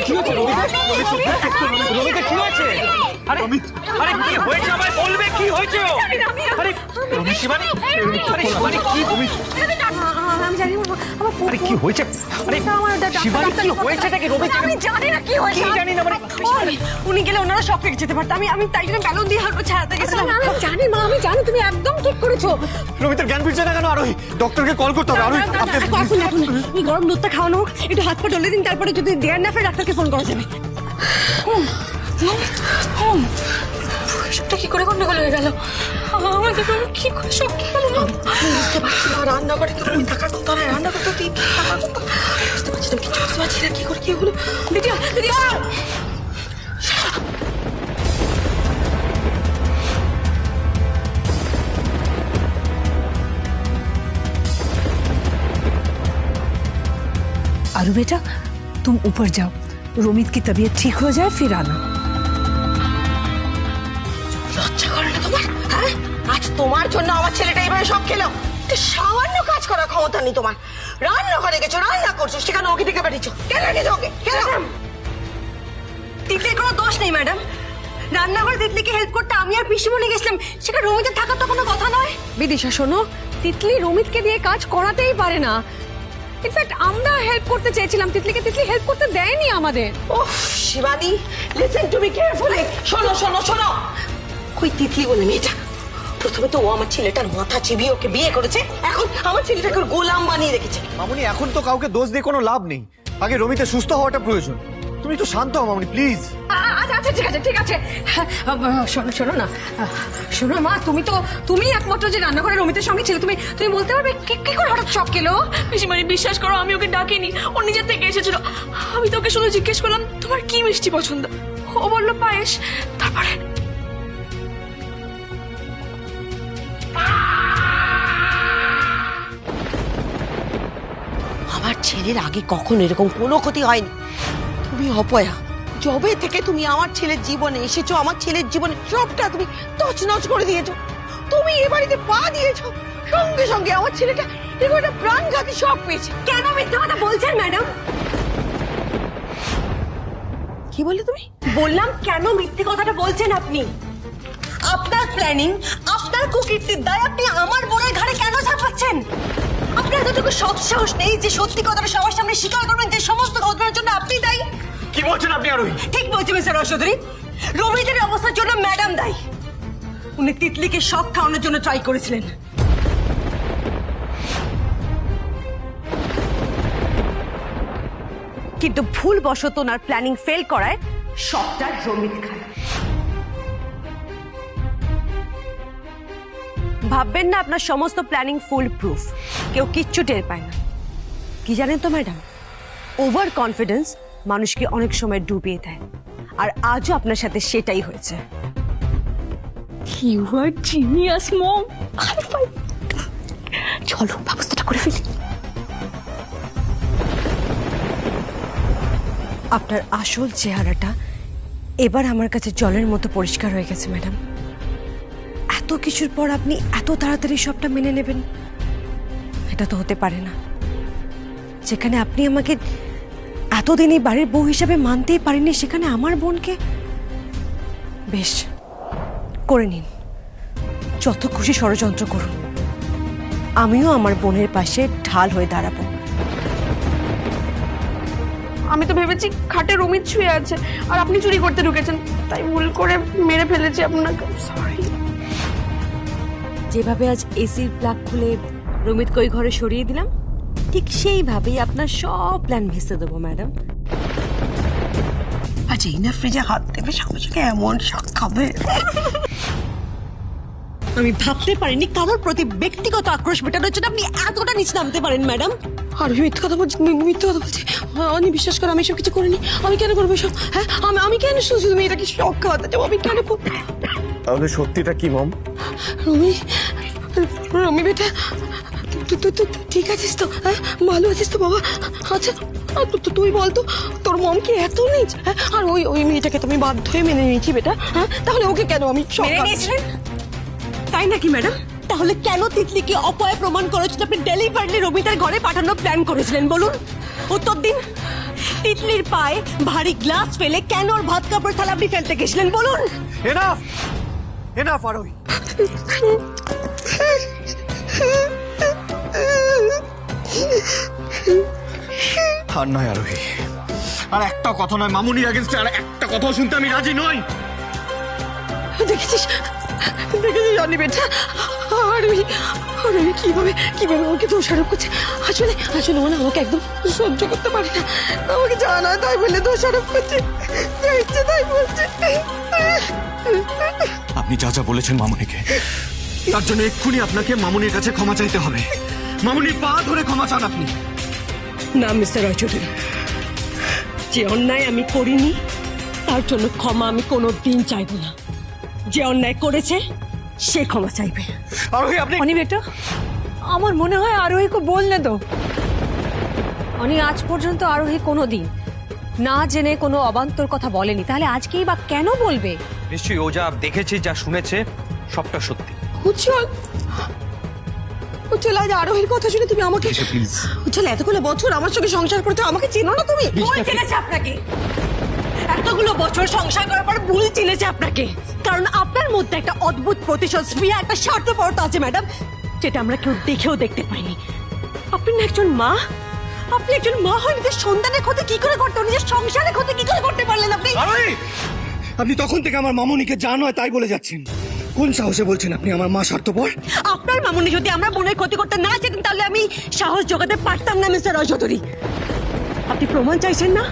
কি হয়েছে রোমিতা কি হয়েছে? আরে আরে কি হয়েছে আমায় বলবে কি হয়েছে? আরে শিবানী আরে শিবানী কি আমি জানি আরে কি হয়েছে? আরে শিবানী কি হয়েছে নাকি রোমিতা? আমি জানি না কি হয়েছে। কি জানি না মানে উনি গেলে ওনারা সব রেখে যেতে পারতো। আমি তাই জন্য ব্যালন দিয়ে হালকা ছাড়াতে গেছিলাম। আমি জানি মা, আমি জানি তুমি একদম ঠিক করেছো। রোমিতার জ্ঞান ফিরছে না কেন? আরোহী ডক্টরকে কল করতে হবে। আরোহী এখন এই গরম দুধটা খাওয়ানো হোক, একটু হাত পা ডলে দিন, তারপরে যদি দেয়ার না ফেরে ডাক্তারকে ফোন করা যাবে। সবটা কি করে গন্ডগোল হয়ে গেল? আমাকে কি করে সব কি গেল? বুঝতে পারছি না, রান্না করে তো তুমি থাকার কথা না, রান্না করতে তুই থাকার কথা। বুঝতে পারছি না, কিছু বুঝতে পারছি না কি করে কি হলো। দিদি দিদি आरू बेटा, तुम ऊपर जाओ, रोमित की तबीयत ठीक हो जाए फिर आना। লজ্জা করে না তোমার? হ্যাঁ, আজ তোমার জন্য আমার ছেলেটা এইভাবে সব খেলো। সামান্য কাজ করার ক্ষমতা নেই তোমার। রান্না করে গেছো, রান্না করছো, সেখানে ওকে ডেকে পাঠিয়েছো। কেন ডেকেছো ওকে? কেন? তিতলির কোনো দোষ নেই ম্যাডাম। রান্নাঘরে তিতলিকে হেল্প করতে আমি আর পিসিমণি গেছিলাম, সেটা রোমিতের থাকার তো কোনো কথা নয়। বিদিশা শোনো, তিতলি রোমিতকে দিয়ে কাজ করাতেই পারে না। ইনফ্যাক্ট আমরা হেল্প করতে চেয়েছিলাম তিতলিকে, তিতলি হেল্প করতে দেয়নি আমাদের। Oh Shivani, listen to me carefully. শোনো শোনো শোনো, কই তিতলি বলে মেয়েটা? প্রথমে তো ও আমার ছেলেটার মাথা চিবিয়ে ওকে বিয়ে করেছে, এখন আমার ছেলেটাকে গোলাম বানিয়ে রেখেছে। মামুনি এখন তো কাউকে দোষ দিয়ে কোনো লাভ নেই। আগে রোমিতা সুস্থ হওয়াটা প্রয়োজন। তুমি তো শান্ত হও মামুনি, প্লিজ। আচ্ছা আচ্ছা ঠিক আছে ঠিক আছে। শোনো শোনো না, শোনো মা, তুমি একমাত্র যে রান্নাঘরে রমিতের সঙ্গে ছিল, তুমি বলতে পারবে কি করে হঠাৎ শখ খেলো? পিসিমানি বিশ্বাস করো, আমি ওকে ডাকিনি, ও নিজের থেকে এসেছিল। আমি তো ওকে শুধু জিজ্ঞেস করলাম তোমার কি মিষ্টি পছন্দ, ও বললো পায়েস। তারপরে আমার ছেলের আগে কখনো এরকম কোনো ক্ষতি হয়নি। তুমি অপয়া, যবে থেকে তুমি আমার ছেলের জীবনে এসেছো, আমার ছেলের জীবনে সবটা তুমি তছনছ করে দিয়েছো। তুমি এ বাড়িতে পা দিয়েছো, সঙ্গে সঙ্গে আমার ছেলেটা এরকম একটা প্রাণঘাতী শখ পেয়েছে। কেন মিথ্যে কথা বলছেন ম্যাডাম? কি বললে তুমি? বললাম কেন মিথ্যে কথাটা বলছেন আপনি? আপনার প্ল্যানিং, আপনার কুকীর্তির দায় আপনি আমার বোনের ঘাড়ে কেন চাপাচ্ছেন? আপনার এতটুকু সৎ সাহস নেই যে সত্যি কথাটা সবার সামনে স্বীকার করবেন যে সমস্ত ঘটনার জন্য আপনি দায়ী? কি বলছেন আপনি আরোহী? ঠিক বলছি মিস্টার রসদরি, রমিতের অবস্থার জন্য ম্যাডাম দায়ী। উনি তিতলিকে শখ খাওয়ানোর জন্য ট্রাই করেছিলেন। কিন্তু ভুলবশত ওনার প্ল্যানিং ফেল করায় শখটা রমিত খায়। ভাববেন না আপনার সমস্ত প্ল্যানিং ফুল প্রুফ, কেউ কিচ্ছু টের পায় না। কি জানেন তো ম্যাডাম, ওভার কনফিডেন্স মানুষকে অনেক সময় ডুবিয়ে দেয়, আর আজও আপনার সাথে সেটাই হয়েছে। ইউ আর জিনিয়াস মম। চলো ব্যবস্থাটা করে ফেলি। আপনার আসল চেহারাটা এবার আমার কাছে জলের মতো পরিষ্কার হয়ে গেছে ম্যাডাম। এত কিছুর পর আপনি এত তাড়াতাড়ি সবটা মেনে নেবেন, এটা তো হতে পারে না। যেখানে আপনি আমাকে এতদিন এই বাড়ির বউ হিসাবে মানতেই পারেননি, সেখানে আমার বোনকে। বেশ, করে নিন, যত খুশি ষড়যন্ত্র করুন, আমিও আমার বোনের পাশে ঢাল হয়ে দাঁড়াবো। আমি তো ভেবেছি খাটে রমিত শুয়ে আছে আর আপনি চুরি করতে ঢুকেছেন, তাই ভুল করে মেরে ফেলেছি আপনাকে। সরি। যেভাবে আজ এসির প্লাগ খুলে রমিতকে ওই ঘরে সরিয়ে দিলাম, ঠিক সেইভাবেই আপনার সব প্ল্যান ভেস্তে দেবো ম্যাডাম। আজ এই না ফ্রিজে হাত দেবে সঙ্গে সঙ্গে এমন শখ খাবে। আমি ভাবতে পারিনি কারোর প্রতি ব্যক্তিগত আক্রোশ মেটানোর জন্য আপনি এতটা নিচে নামতে পারেন ম্যাডাম। আর আমি মিথ্যে কথা বলছি, মিথ্যে কথা বলছি। আমি বিশ্বাস করো, আমি সব কিছু করিনি। আমি কেন করবো সব? হ্যাঁ, আমি কেন শুধু তুমি এটাকে শখ খাওয়াতে যাবো? আমি কেন? তাহলে সত্যিটা কি মম? রমি বেটা, তুই ঠিক আছিস তো? হ্যাঁ, ভালো আছিস তো বাবা? আচ্ছা তুই বলতো তোর মম কি এত নিচ? হ্যাঁ, আর ওই মেয়েটাকে তুমি বাধ্য হয়ে মেনে নিয়েছি বেটা। হ্যাঁ, তাহলে ওকে কেন আমি মেনে নিয়েছিলেন? তাই নাকি ম্যাডাম? তাহলে কেন তিতলিকে অপয়া প্রমাণ করেছেন? আপনি ডেলিভারলি রমিতার ঘরে পাঠানোর প্ল্যান করেছিলেন, বলুন, উত্তর দিন। তিতলির পায়ে ভারী গ্লাস ফেলে কেন ওর ভাত কাপড় থালা আপনি ফেলতে গেছিলেন বলুন? এনাফ এনাফ আরোহী। আর নয় আরোহী, আর একটা কথা নয়, মামুনির এগেনস্টে আর একটা কথাও শুনতে আমি রাজি নই। দেখেছিস দেখেছিস অনি বেটা, আর আমি কিভাবে আমাকে দোষারোপ করছে। আসলে আসলে মনে আমাকে একদম সহ্য করতে পারে না, আমাকে জানা তাই বলে দোষারোপ করছে, যা ইচ্ছে তাই বলছে। আপনি যা যা বলেছেন মামুনিকে, তার জন্য এক্ষুনি আপনাকে মামুনির কাছে ক্ষমা চাইতে হবে। মামুনির পা ধরে ক্ষমা চান আপনি। না মিস্টার রায়চৌধুরী, যে অন্যায় আমি করিনি তার জন্য ক্ষমা আমি কোনোদিন চাইব না। যে অন্যায় করেছে সে ক্ষমা চাইবে। আরোহী আপনি অনি বেটা, আমার মনে হয় আরোহীকে বললে তো। অনি আজ পর্যন্ত আরোহী কোনোদিন না জেনে কোনো অবান্তর কথা বলেনি, তাহলে আজকেই বা কেন বলবে? নিশ্চয়ই ও যা দেখেছে যা শুনেছে সবটা সত্যি। উজ্জ্বল, উজ্জ্বল, আজ আরোহীর কথা শুনে তুমি আমাকে, প্লিজ উজ্জ্বল এতগুলো বছর আমার সঙ্গে সংসার করতে আমাকে চেনো না তুমি? ভুল চিনেছে আপনাকে, এতগুলো বছর সংসার করার পর ভুল চিনেছে আপনাকে। কারণ আপনার মধ্যে একটা অদ্ভুত প্রতিশোধ স্প্রিয়া, একটা স্বার্থপরতা আছে ম্যাডাম, যেটা আমরা কেউ দেখেও দেখতে পাইনি। আপনি না একজন মা, আপনি একজন মা হয়ে নিজের সন্তানের ক্ষতি কি করে করতে, নিজের সংসারের ক্ষতি কি করে করতে পারলেন আপনি? আরোহী, আপনি তখন থেকে আমার মামুনিকে যা নয় তাই বলে যাচ্ছেন। কোন সাহসে বলছেন আপনি আমার মা স্বার্থপর? আপনার মামুনি যদি আমরা বোনের ক্ষতি করতে না চেতেন তাহলে আমি সাহস জোগাতে পারতাম না মিস্টার রয় চৌধুরী। আপনি প্রমাণ চাইছেন না?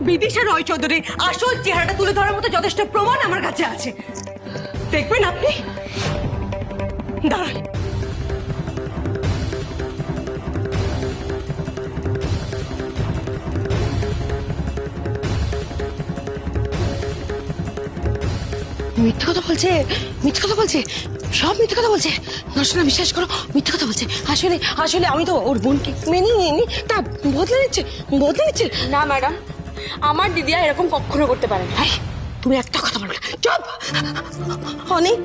বিদিশা রয় চৌধুরীর আসল চেহারাটা তুলে ধরার মতো যথেষ্ট প্রমাণ আমার কাছে আছে, দেখবেন আপনি। দাঁড়ান, মিথ্যে কথা বলছে, মিথ্যে কথা বলছে, সব মিথ্যে কথা বলছে। দর্শনা বিশ্বাস করো, মিথ্যে কথা বলছে। আসলে আসলে আমি তো ওর বোনকে মেনে নিইনি, তা বদলে নিচ্ছে। না ম্যাডাম, আমার দিদিয়া এরকম কখনো করতে পারে না। এই, তুমি একটা কথা বলবে না, চুপ। অনেক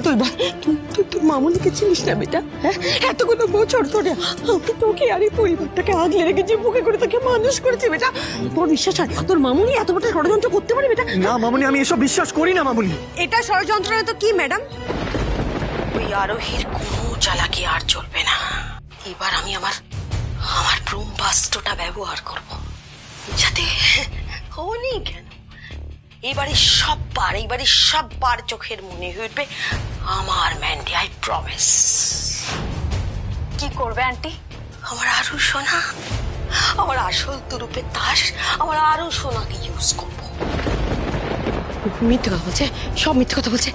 তুই বল, তুই তোর মামুনিকে চিনিস না বেটা? হ্যাঁ, এতগুলো বছর ধরে আমি তোকে আর এই পরিবারটাকে আগলে রেখেছি, বুকে করে তোকে মানুষ করেছি বেটা। তোর বিশ্বাস হয় তোর মামুনি এত বড় ষড়যন্ত্র করতে পারে বেটা? না মামুনি, আমি এসব বিশ্বাস করি না মামুনি। এটা ষড়যন্ত্র না তো কি ম্যাডাম? ওই আরোহীর কোনো চালাকি আর চলবে না। এবার আমি আমার ব্রহ্মাস্ত্রটা ব্যবহার করব, যাতে উনি কেন এইবারে সববার চোখের মনে হয়ে উঠবে আমার ম্যান্ডি। I promise. কি করবে আন্টি? আমার আরো সোনা, আমার আসল তুরুপের তাস, আমার আরো সোনাকে ইউজ করব। মিথ্যে কথা বলছে, সব মিথ্যে কথা বলছে,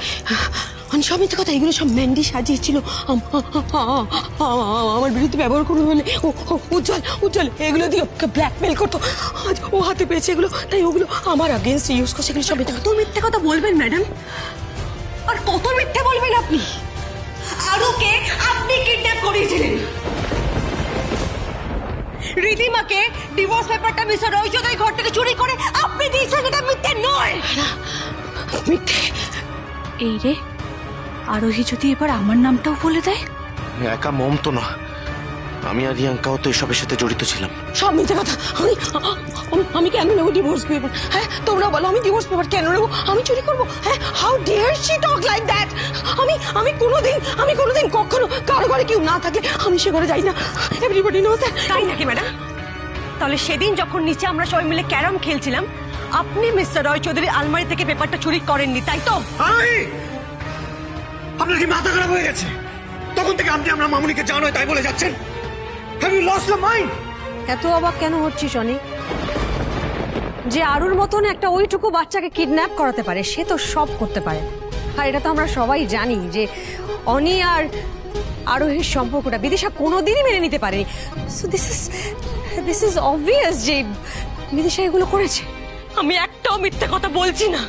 সব মিথ্যে কথা। এগুলো সব ম্যান্ডি সাজিয়েছিল আমার বিরুদ্ধে ব্যবহার করবে বলে। উজ্জ্বল এগুলো দিয়ে ওকে ব্ল্যাকমেল করতো। আজ ও হাতে পেয়েছে এগুলো, তাই ওগুলো আমার আগেন্স্ট ইউজ করছে। এগুলো সব কত মিথ্যে কথা বলবেন ম্যাডাম, আর কত মিথ্যে বলবেন আপনি? আরোকে আপনি কিডন্যাপ করিয়েছিলেন, রিদিমাকে ডিভোর্স পেপারটা মিস্টার রয় চৌধুরী ঘর থেকে চুরি করে আপনি দিয়েছেন। এটা মিথ্যে নয়, মিথ্যে। এই রে, আরোহী যদি এবার আমার নামটাও বলে দেয়? একা মম তো না, আমি আর রিয়াঙ্কাও তো এসবের সাথে জড়িত ছিলাম। সব মিথ্যে কথা। আমি কেন নেবো ডিভোর্স পেপার? হ্যাঁ, তোমরা বলো আমি ডিভোর্স পেপার কেন নেবো? আমি চুরি করবো? হ্যাঁ, how dare she talk like that? আমি কোনোদিন কখনো কারো ঘরে কেউ না থাকলে আমি সে ঘরে যাই না। Everybody knows that. তাই নাকি ম্যাডাম? তাহলে সেদিন যখন নিচে আমরা সবাই মিলে ক্যারাম খেলছিলাম, আপনি মিস্টার রয় চৌধুরীর আলমারি থেকে পেপারটা চুরি করেননি, তাই তো? আরোহী, আপনার কি মাথা খারাপ হয়ে গেছে? তখন থেকে আপনি আমরা মামুনিকে যা নয় তাই বলে যাচ্ছেন। Have you lost your mind? এত অবাক কেন হচ্ছিস অনি? যে আরুর মতন একটা ওইটুকু বাচ্চাকে কিডন্যাপ করাতে পারে সে তো সব করতে পারে। আর এটা তো আমরা সবাই জানি যে অনি আর আরোহীর সম্পর্কটা বিদিশা কোনোদিনই মেনে নিতে পারেনি। সো দিস ইজ অবভিয়াস যে বিদিশা এগুলো করেছে। আমি একটাও মিথ্যে কথা বলছি না।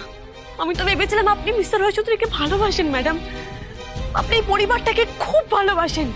আমি তো ভেবেছিলাম আপনি মিস্টার রয় চৌধুরীকে ভালোবাসেন ম্যাডাম, আপনি এই পরিবারটাকে খুব ভালোবাসেন।